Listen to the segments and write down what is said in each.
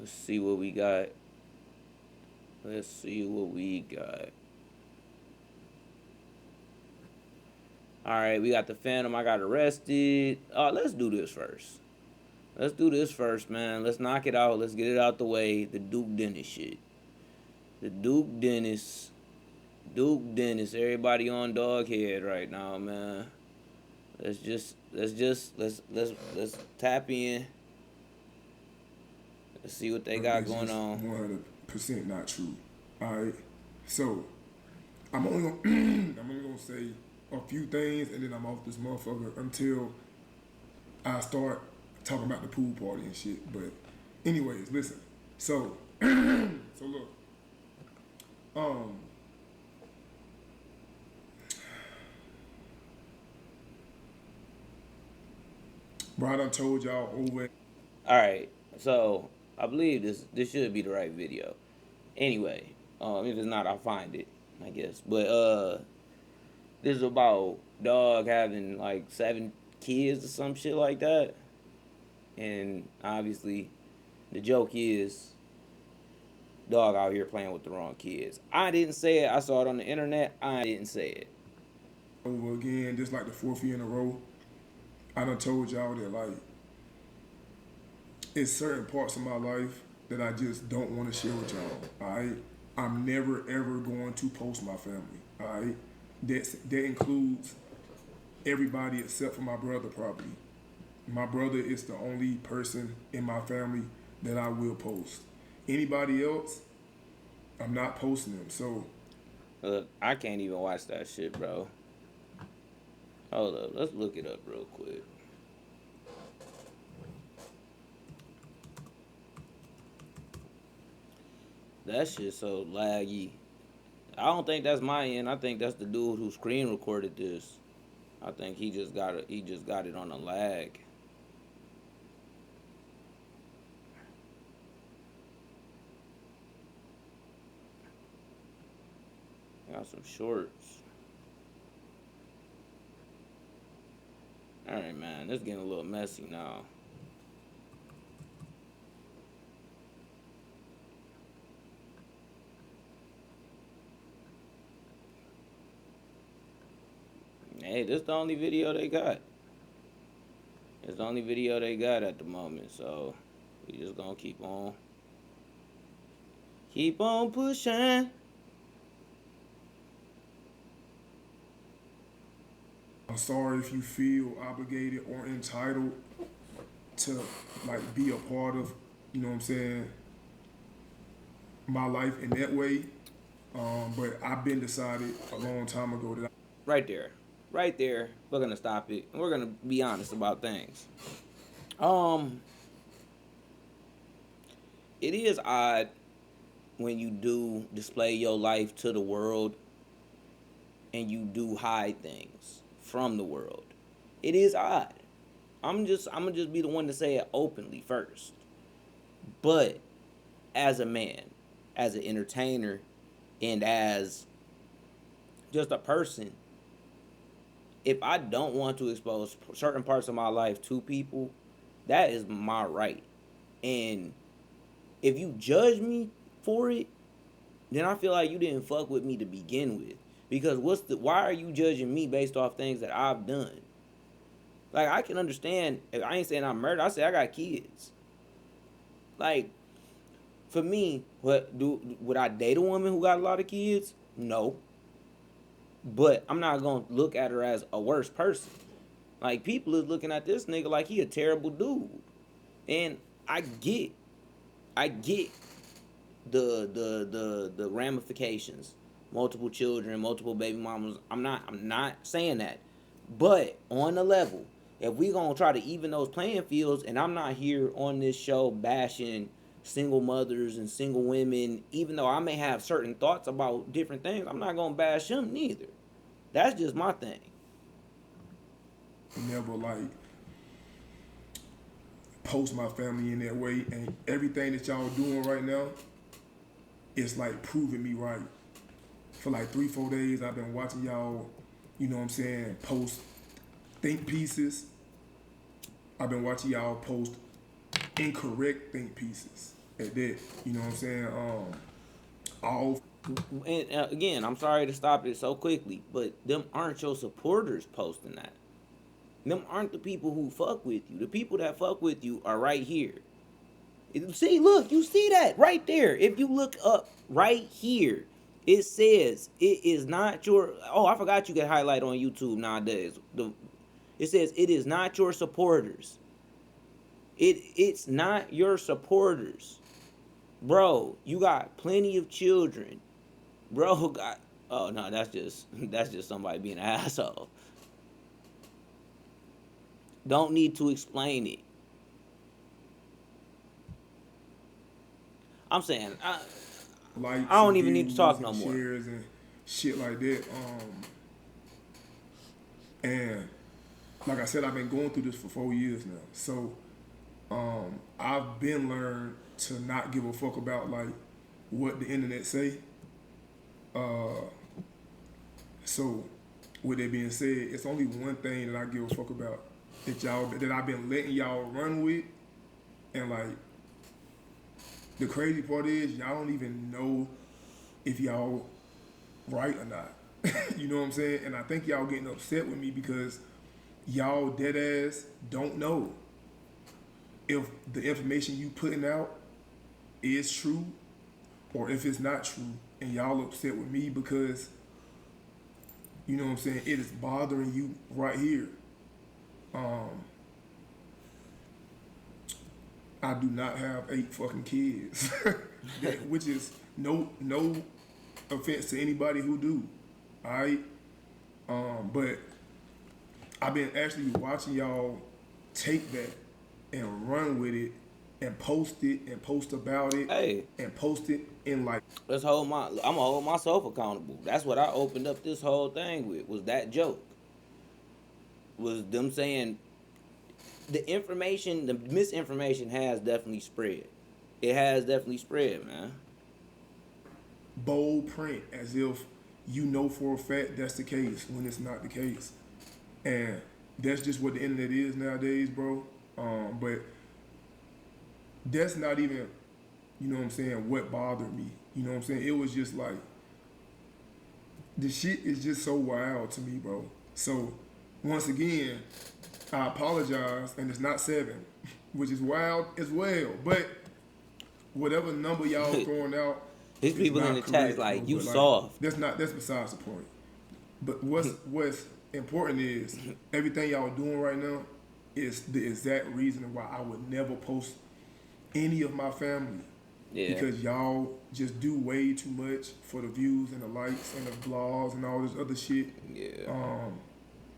Let's see what we got. Let's see what we got. Alright, we got the Phantom. I got arrested. Let's do this first. Let's do this first, man. Let's knock it out. Let's get it out the way. The Duke Dennis shit. The Duke Dennis. Duke Dennis. Everybody on dog head right now, man. Let's tap in. Let's see what they got going on. 100% not true. All right. So I'm only gonna say a few things, and then I'm off this motherfucker until I start talking about the pool party and shit. But anyways, listen. So look. Bro, I done told y'all over. Alright, so I believe this should be the right video. Anyway, if it's not, I'll find it, I guess. But this is about dog having like 7 kids or some shit like that. And obviously the joke is dog out here playing with the wrong kids. I didn't say it. I saw it on the internet. I didn't say it. Over again, just like the 4th year in a row. I done told y'all that, like, it's certain parts of my life that I just don't want to share with y'all, all right? I'm never, ever going to post my family, all right? That includes everybody except for my brother, probably. My brother is the only person in my family that I will post. Anybody else, I'm not posting them, so. Look, I can't even watch that shit, bro. Hold up, let's look it up real quick. That shit's so laggy. I don't think that's my end. I think that's the dude who screen recorded this. I think he just got it on a lag. Got some shorts. Alright, man, this is getting a little messy now. Hey, this is the only video they got. It's the only video they got at the moment, so we just gonna keep on pushing. I'm sorry if you feel obligated or entitled to, like, be a part of, you know what I'm saying, my life in that way. But I've been decided a long time ago that Right there, we're gonna stop it, and we're gonna be honest about things. It is odd when you do display your life to the world and you do hide things from the world. It is odd. I'm gonna just be the one to say it openly first. But as a man, as an entertainer, and as just a person, if I don't want to expose certain parts of my life to people, that is my right. And if you judge me for it, then I feel like you didn't fuck with me to begin with. Because why are you judging me based off things that I've done? Like, I can understand, I ain't saying I'm murdered, I say I got kids. Like, for me, would I date a woman who got a lot of kids? No. But I'm not gonna look at her as a worse person. Like, people is looking at this nigga like he a terrible dude. And I get the ramifications. Multiple children, multiple baby mamas. I'm not saying that. But on the level, if we gonna try to even those playing fields, and I'm not here on this show bashing single mothers and single women, even though I may have certain thoughts about different things, I'm not gonna bash them neither. That's just my thing. never, like, post my family in that way, and everything that y'all doing right now is like proving me right. For like 3-4 days, I've been watching y'all, you know what I'm saying, post think pieces. I've been watching y'all post incorrect think pieces. at that. You know what I'm saying? All And again, I'm sorry to stop it so quickly, but them aren't your supporters posting that. Them aren't the people who fuck with you. The people that fuck with you are right here. See, look, you see that right there. If you look up right here, it says it is not your. Oh, I forgot you get highlight on YouTube nowadays. It says it is not your supporters. It's not your supporters, bro. You got plenty of children, bro. Got oh no, that's just somebody being an asshole. Don't need to explain it. I'm saying I likes don't and even need to talk views no and more. shares and shit like that. And like I said, I've been going through this for 4 years now. So I've been learned to not give a fuck about like what the internet say. Uh, so with that being said, it's only one thing that I give a fuck about that I've been letting y'all run with, and like the crazy part is y'all don't even know if y'all right or not. You know what I'm saying? And I think y'all getting upset with me because y'all dead ass don't know if the information you putting out is true or if it's not true, and y'all upset with me because you know what I'm saying, it is bothering you right here. Um, I do not have 8 fucking kids, which is no offense to anybody who do. All right, but I've been actually watching y'all take that and run with it and post about it Hey, and post it in like let's hold my. I'm gonna hold myself accountable. That's what I opened up this whole thing with. Was that joke? Was them saying the information, the misinformation has definitely spread. It has definitely spread, man. bold print as if you know for a fact that's the case when it's not the case. And that's just what the internet is nowadays, bro. But that's not even, you know what I'm saying, what bothered me. You know what I'm saying? It was just like, the shit is just so wild to me, bro. So, once again, I apologize, and it's not 7, which is wild as well. But whatever number y'all throwing out These is people in the not chat is correct, bro. like, you But like, soft. that's besides the point. But what's important is everything y'all doing right now is the exact reason why I would never post any of my family, Yeah, because y'all just do way too much for the views and the likes and the blogs and all this other shit. yeah.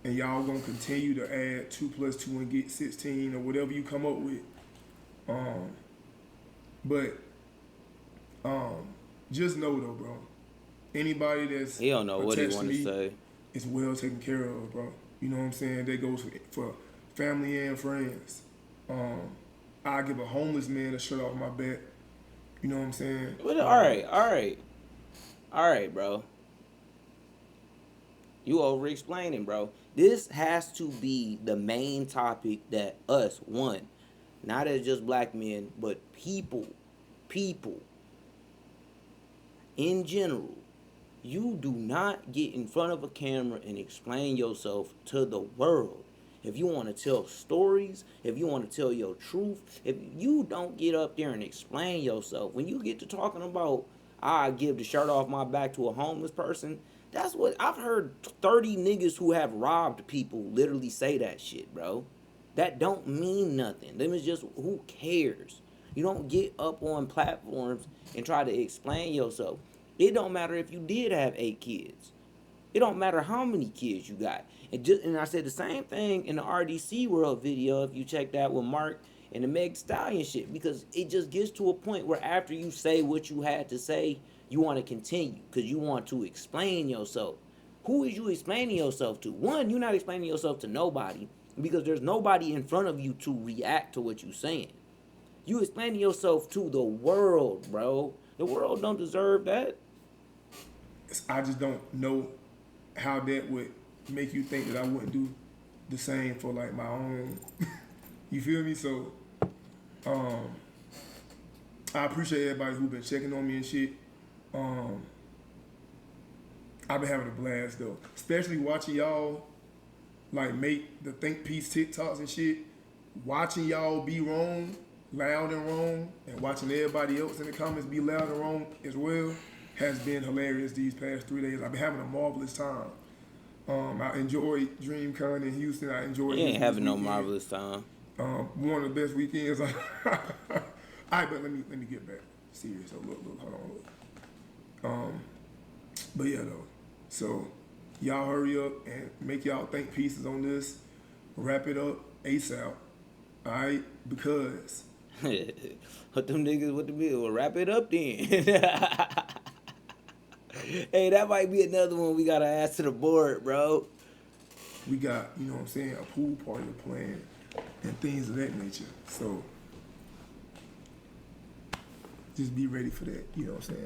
And y'all gonna continue to add 2 + 2 and get 16 or whatever you come up with. Um, but just know though, bro. Anybody that's He don't know what he attached to want to me say. is well taken care of, bro. You know what I'm saying? That goes for family and friends. Um, I give a homeless man a shirt off my back. You know what I'm saying? But all right, bro. You over explaining, bro. This has to be the main topic that us, one, not as just black men, but people in general, you do not get in front of a camera and explain yourself to the world. If you want to tell stories, if you want to tell your truth, if you don't get up there and explain yourself, when you get to talking about, I give the shirt off my back to a homeless person, that's what I've heard 30 niggas who have robbed people literally say that shit, bro. That don't mean nothing. Them is just, who cares? You don't get up on platforms and try to explain yourself. It don't matter if you did have 8 kids. It don't matter how many kids you got. And I said the same thing in the RDC World video, if you check that with Mark and the Meg Stallion shit, because it just gets to a point where after you say what you had to say, you want to continue because you want to explain yourself. Who is you explaining yourself to? One, you're not explaining yourself to nobody because there's nobody in front of you to react to what you're saying. You explaining yourself to the world, bro. The world don't deserve that. I just don't know how that would make you think that I wouldn't do the same for like my own. You feel me? So I appreciate everybody who been checking on me and shit. Um, I've been having a blast though, especially watching y'all like make the think piece TikToks and shit. Watching y'all be wrong, loud and wrong, and watching everybody else in the comments be loud and wrong as well has been hilarious these past 3 days. I've been having a marvelous time. I enjoyed DreamCon in Houston. I enjoyed You this ain't having no weekend. marvelous time. One of the best weekends. All right, but let me get back serious. So look, hold on, look. But yeah, though. So y'all hurry up and make y'all think pieces on this. Wrap it up ASAP. All right, because What them niggas with the bill? Well, wrap it up then. Hey, that might be another one we gotta add to the board, bro. we got, you know what I'm saying, a pool party planned and things of that nature. So just be ready for that. You know what I'm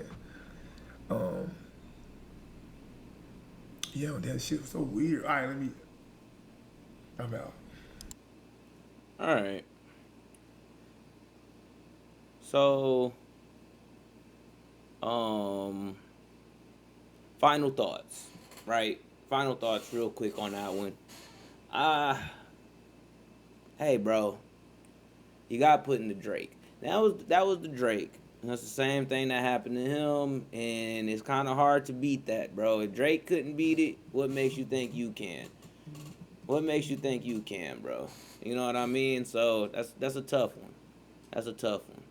saying? Yeah, that shit was so weird. All right, I'm out. All right. So, final thoughts, right? Final thoughts, real quick on that one. Uh, hey, bro, you got put in the Drake. That was the Drake. And that's the same thing that happened to him, and it's kind of hard to beat that, bro. If Drake couldn't beat it, what makes you think you can? What makes you think you can, bro? You know what I mean? So that's a tough one. That's a tough one.